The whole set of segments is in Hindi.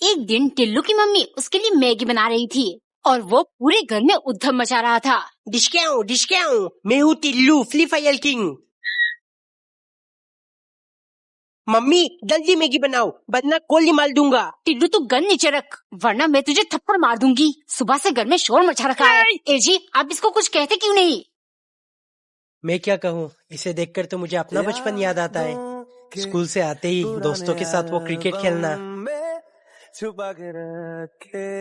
एक दिन टिल्लू की मम्मी उसके लिए मैगी बना रही थी और वो पूरे घर में उद्धम मचा रहा था। डिस्काउंट, मैं हूँ Tillu flea fire king. Mummy जल्दी मैगी बनाओ वरना गोली मार दूंगा। टिल्लू तू गन नीचे रख वरना मैं तुझे थप्पड़ मार दूंगी। सुबह से घर में शोर मचा रखा है। एजी आप इसको कुछ कहते क्यों नहीं? मैं क्या कहूँ, इसे देखकर तो मुझे अपना बचपन याद आता है। स्कूल से आते ही दोस्तों के साथ वो क्रिकेट खेलना।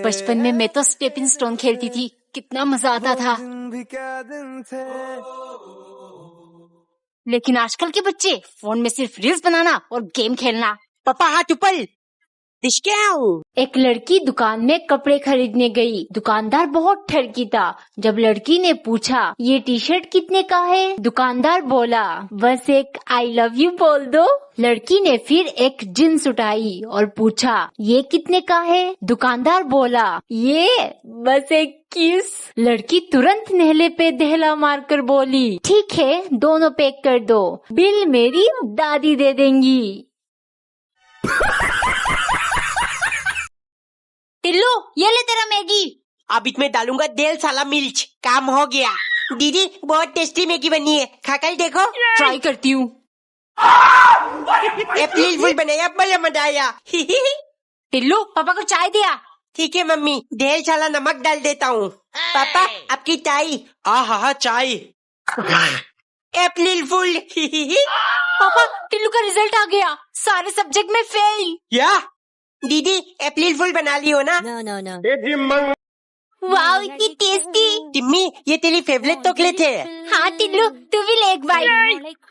बचपन में मैं तो स्टेपिंग स्टोन खेलती थी, कितना मजा आता था। लेकिन आजकल के बच्चे फोन में सिर्फ रील्स बनाना और गेम खेलना। पापा हाथ ऊपर। डिस्काउंट। एक लड़की दुकान में कपड़े खरीदने गई। दुकानदार बहुत ठरकी था। जब लड़की ने पूछा ये टी शर्ट कितने का है, दुकानदार बोला बस एक आई लव यू बोल दो। लड़की ने फिर एक जींस उठाई और पूछा ये कितने का है, दुकानदार बोला ये बस एक किस। लड़की तुरंत नेहले पे दहला मारकर बोली ठीक है दोनों पैक कर दो, बिल मेरी दादी दे देंगी। टिल्लू ये ले तेरा मैगी। अब इसमें डालूंगा तेल साला मिर्च। काम हो गया। दीदी बहुत टेस्टी मैगी बनी है, खाकर देखो। ट्राई करती हूँ। अप्रैल फूल बनाया बड़ा मजा आया। टिल्लू पापा को चाय दिया। ठीक है मम्मी, ढेर सारा नमक डाल देता हूँ। पापा आपकी चाय। हाँ चाय। अप्रैल फूल। पापा टिल्लू का रिजल्ट आ गया, सारे सब्जेक्ट में फेल। या दीदी अप्रैल फूल बना ली हो ना? No. वाह इतनी टेस्टी। टिम्मी ये तेरी फेवरेट चॉकलेट है। हाँ टिल्लू तू भी ले एक बाइट।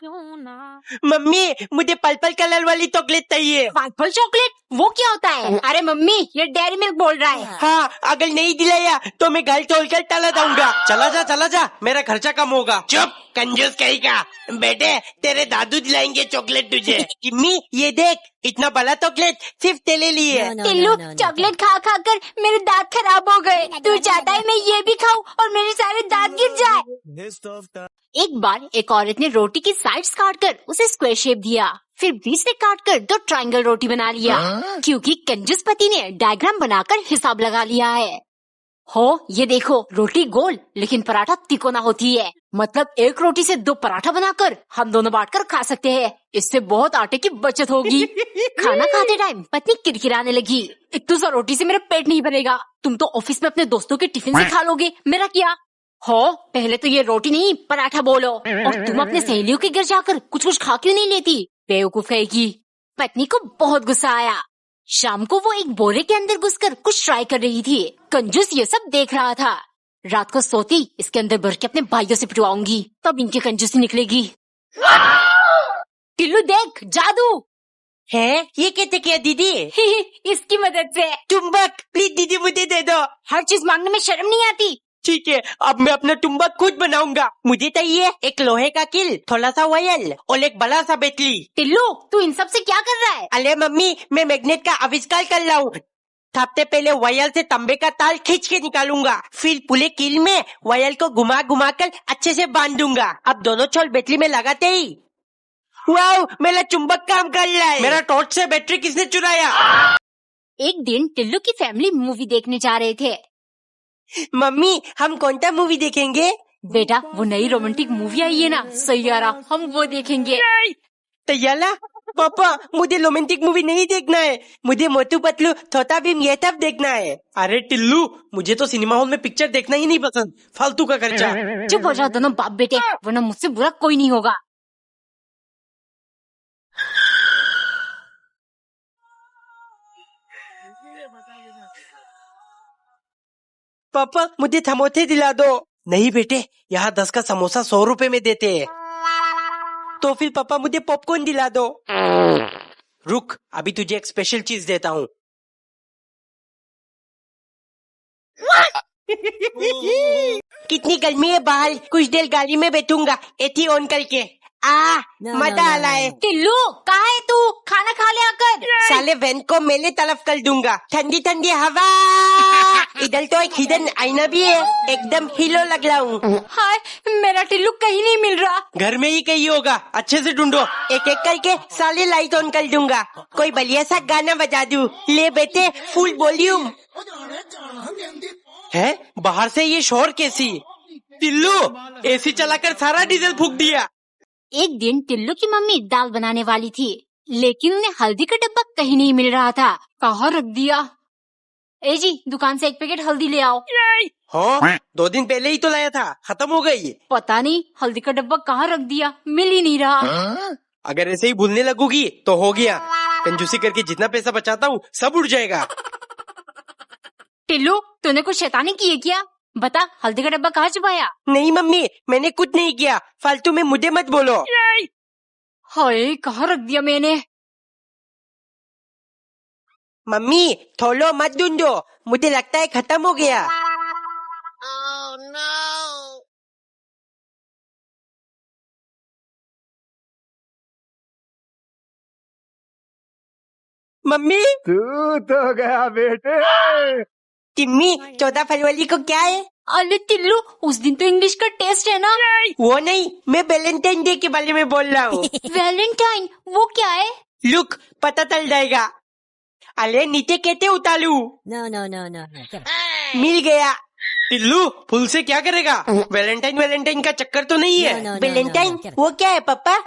मम्मी मुझे पर्पल कलर वाली चॉकलेट चाहिए। पर्पल चॉकलेट वो क्या होता है? अरे मम्मी ये डेयरी मिल्क बोल रहा है। हाँ अगर नहीं दिलाया तो मैं घर छोड़कर चला जाऊंगा। चला जा मेरा खर्चा कम होगा। चुप कंजूस कहेगा। बेटे तेरे दादू दिलाएंगे चॉकलेट तुझे। टिम्मी ये देख इतना बड़ा चॉकलेट सिर्फ तेरे लिए। टिल्लू चॉकलेट खा खा कर मेरे दांत खराब हो गए। तू चाहता है मैं ये भी खाऊं और मेरे सारे दांत गिर जाए। एक बार एक औरत ने रोटी की साइड्स काटकर उसे स्क्वायर शेप दिया, फिर बीच से काटकर 2 ट्रायंगल रोटी बना लिया। क्योंकि कंजूस पति ने डायग्राम बनाकर हिसाब लगा लिया है। हो ये देखो रोटी गोल लेकिन पराठा तिकोना होती है। मतलब एक रोटी से 2 पराठा बनाकर हम दोनों बांटकर खा सकते हैं। इससे बहुत आटे की बचत होगी। खाना खाते टाइम पत्नी किरकिराने लगी, इतनी सा रोटी से मेरा पेट नहीं भरेगा। तुम तो ऑफिस में अपने दोस्तों के टिफिन से खा लोगे, मेरा क्या? हो पहले तो ये रोटी नहीं पराठा बोलो। और तुम अपने सहेलियों के घर जाकर कुछ खा क्यों नहीं लेती? बेवकूफ कहेगी। पत्नी को बहुत गुस्सा आया। शाम को वो एक बोरे के अंदर घुसकर कुछ ट्राई कर रही थी। कंजूस ये सब देख रहा था। रात को सोती इसके अंदर भर के अपने भाइयों से पिटवाऊंगी, तब इनकी कंजूसी निकलेगी। टिल्लू देख जादू है। ये कैसे किया दीदी? इसकी मदद से। चुम्बक प्लीज दीदी मुझे दे दो। हर चीज मांगने में शर्म नहीं आती? ठीक है अब मैं अपना चुम्बक खुद बनाऊंगा। मुझे चाहिए एक लोहे का किल, थोड़ा सा वायल और एक बड़ा सा बैटरी। टिल्लू तू इन सब से क्या कर रहा है? अरे मम्मी मैं मैग्नेट का आविष्कार कर रहा हूँ। सबसे पहले वायल से तांबे का तार खींच के निकालूंगा, फिर पूरे किल में वायल को घुमा घुमा कर अच्छे से बांध दूंगा। अब दोनों छोल बैटरी में लगाते ही वाओ मेरा चुंबक काम कर रहा है। मेरा टॉर्च से बैटरी किसने चुराया? एक दिन टिल्लू की फैमिली मूवी देखने जा रहे थे। मम्मी हम कौन सा मूवी देखेंगे? बेटा वो नई रोमांटिक मूवी आई है ना सैयारा, हम वो देखेंगे। तैयारा? पापा मुझे रोमांटिक मूवी नहीं देखना है, मुझे मोटू पतलू छोटा भीम ये सब देखना है। अरे टिल्लू मुझे तो सिनेमा हॉल में पिक्चर देखना ही नहीं पसंद, फालतू का खर्चा। चुप हो जाओ दोनों बाप बेटे, वरना मुझसे बुरा कोई नहीं होगा। पापा मुझे समोसे दिला दो। नहीं बेटे यहाँ 10 का समोसा 100 रुपए में देते हैं। तो फिर पापा मुझे पॉपकॉर्न दिला दो। रुक अभी तुझे एक स्पेशल चीज देता हूँ। कितनी गर्मी है बाहर, कुछ देर गाड़ी में बैठूंगा एसी ऑन करके। मजा आ रहा है। टिल्लू कहाँ है तू? खाना खा ले आकर। साले वैन को मेरे तरफ कर दूंगा, ठंडी ठंडी हवा। इधर तो एक हिडन आईना भी है, एकदम हीरो लग रहा हूँ। हाय, मेरा टिल्लू कहीं नहीं मिल रहा। घर में ही कहीं होगा, अच्छे से ढूंढो। एक एक करके सारे लाइट ऑन कर दूंगा, कोई बढ़िया सा गाना बजा दूं। ले बेटे, फुल वॉल्यूम। है बाहर से ये शोर कैसी? टिल्लू, एसी चलाकर सारा डीजल फूक दिया। एक दिन टिल्लू की मम्मी दाल बनाने वाली थी, लेकिन उन्हें हल्दी का डब्बा कहीं नहीं मिल रहा था। कहाँ रख दिया? ए जी, दुकान से एक पैकेट हल्दी ले आओ। हाँ, 2 दिन पहले ही तो लाया था, खत्म हो गई। पता नहीं हल्दी का डब्बा कहाँ रख दिया, मिल ही नहीं रहा। अगर ऐसे ही भूलने लगोगी तो हो गया। कंजूसी करके जितना पैसा बचाता हूँ सब उड़ जाएगा। टिल्लू, तूने कुछ शैतानी की है क्या? बता, हल्दी का डब्बा कहाँ छुपाया? नहीं मम्मी, मैंने कुछ नहीं किया, फालतू में मुझे मत बोलो। हाय, कहाँ रख दिया मैंने? मम्मी थोलो मत ढूंढो, मुझे लगता है खत्म हो गया। मम्मी, तू तो गया बेटे। टिम्मी, 14 फरवरी को क्या है? अरे टिल्लू, उस दिन तो इंग्लिश का टेस्ट है ना? वो नहीं, मैं वैलेंटाइन डे के बारे में बोल रहा हूँ। वैलेंटाइन, वो क्या है? लुक, पता चल जाएगा। अरे नीचे कैसे उतारू? No. मिल गया। टिल्लू, फूल से क्या करेगा? वैलेंटाइन का चक्कर तो नहीं है? No. वैलेंटाइन वो क्या है पापा?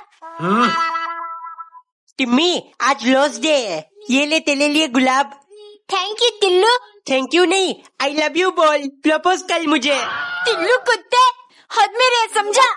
टिम्मी, आज लॉस डे है, ये ले तेरे लिए गुलाब। Thank you Tillu. Thank you नहीं, आई लव यू बोल, प्रपोज कर मुझे। टिल्लू कुत्ते, हद में रह, समझा?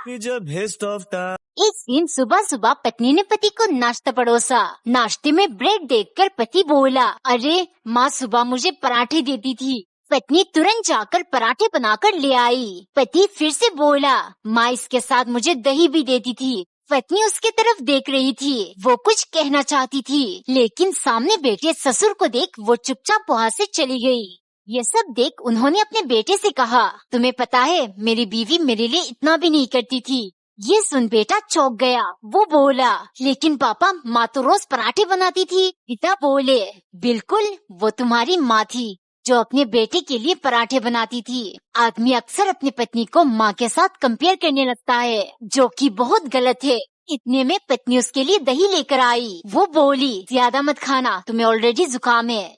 एक दिन सुबह सुबह पत्नी ने पति को नाश्ता परोसा। नाश्ते में ब्रेड देखकर पति बोला, अरे माँ सुबह मुझे पराठे देती थी। पत्नी तुरंत जाकर पराठे बनाकर ले आई। पति फिर से बोला, माँ इसके साथ मुझे दही भी देती थी। पत्नी उसके तरफ देख रही थी, वो कुछ कहना चाहती थी, लेकिन सामने बैठे ससुर को देख वो चुपचाप वहाँ से चली गई। ये सब देख उन्होंने अपने बेटे से कहा, तुम्हें पता है मेरी बीवी मेरे लिए इतना भी नहीं करती थी। ये सुन बेटा चौंक गया। वो बोला, लेकिन पापा माँ तो रोज पराठे बनाती थी। पिता बोले, बिल्कुल, वो तुम्हारी माँ थी जो अपने बेटे के लिए पराठे बनाती थी। आदमी अक्सर अपनी पत्नी को माँ के साथ कंपेयर करने लगता है, जो कि बहुत गलत है। इतने में पत्नी उसके लिए दही लेकर आई। वो बोली, ज्यादा मत खाना, तुम्हें ऑलरेडी जुकाम है।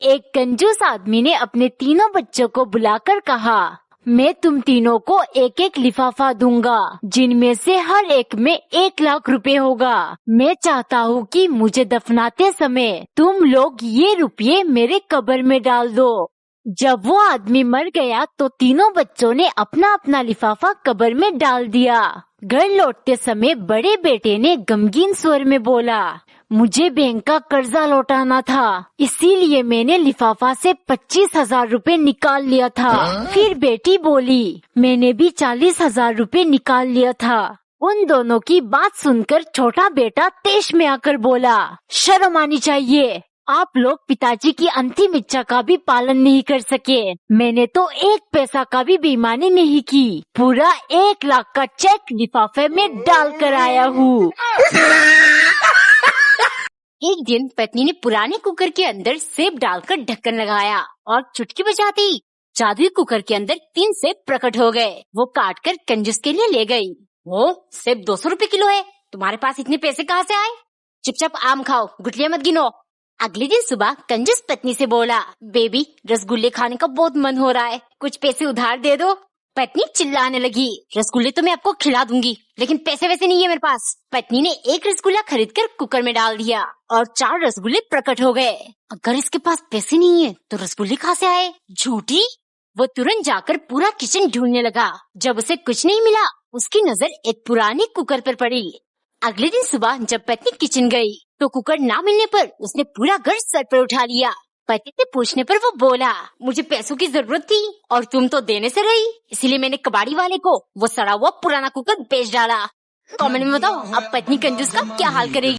एक कंजूस आदमी ने अपने तीनों बच्चों को बुलाकर कहा, मैं तुम तीनों को एक एक लिफाफा दूंगा, जिनमें से हर एक में 1 लाख रुपए होगा। मैं चाहता हूँ कि मुझे दफनाते समय तुम लोग ये रुपये मेरे कब्र में डाल दो। जब वो आदमी मर गया तो तीनों बच्चों ने अपना अपना लिफाफा कब्र में डाल दिया। घर लौटते समय बड़े बेटे ने गमगीन स्वर में बोला, मुझे बैंक का कर्जा लौटाना था, इसीलिए मैंने लिफाफा से 25,000 रुपए निकाल लिया था। फिर बेटी बोली, मैंने भी 40,000 रुपए निकाल लिया था। उन दोनों की बात सुनकर छोटा बेटा तेज में आकर बोला, शर्म आनी चाहिए, आप लोग पिताजी की अंतिम इच्छा का भी पालन नहीं कर सके। मैंने तो 1 पैसा का भी बेईमानी नहीं की, पूरा 1 लाख का चेक लिफाफे में डाल कर आया हूँ। एक दिन पत्नी ने पुराने कुकर के अंदर सेब डालकर ढक्कन लगाया और चुटकी बजाते ही जादुई कुकर के अंदर 3 सेब प्रकट हो गए। वो काट कर कंजूस के लिए ले गई। वो सेब 200 रुपए किलो है, तुम्हारे पास इतने पैसे कहाँ से आए? चुपचाप आम खाओ, गुठलियां मत गिनो। अगले दिन सुबह कंजूस पत्नी से बोला, बेबी रसगुल्ले खाने का बहुत मन हो रहा है, कुछ पैसे उधार दे दो। पत्नी चिल्लाने लगी, रसगुल्ले तो मैं आपको खिला दूंगी, लेकिन पैसे वैसे नहीं है मेरे पास। पत्नी ने 1 रसगुल्ला खरीदकर कुकर में डाल दिया और 4 रसगुल्ले प्रकट हो गए। अगर इसके पास पैसे नहीं है तो रसगुल्ले कहाँ से आए? झूठी। वो तुरंत जाकर पूरा किचन ढूंढने लगा। जब उसे कुछ नहीं मिला, उसकी नजर एक पुराने कुकर पर पड़ी। अगले दिन सुबह जब पत्नी किचन गई तो कुकर ना मिलने पर उसने पूरा घर सर पर उठा लिया। पति से पूछने पर वो बोला, मुझे पैसों की जरूरत थी और तुम तो देने से रही, इसीलिए मैंने कबाड़ी वाले को वो सड़ा हुआ पुराना कुकर बेच डाला। कमेंट में बताओ अब पत्नी कंजूस का क्या हाल करेगी।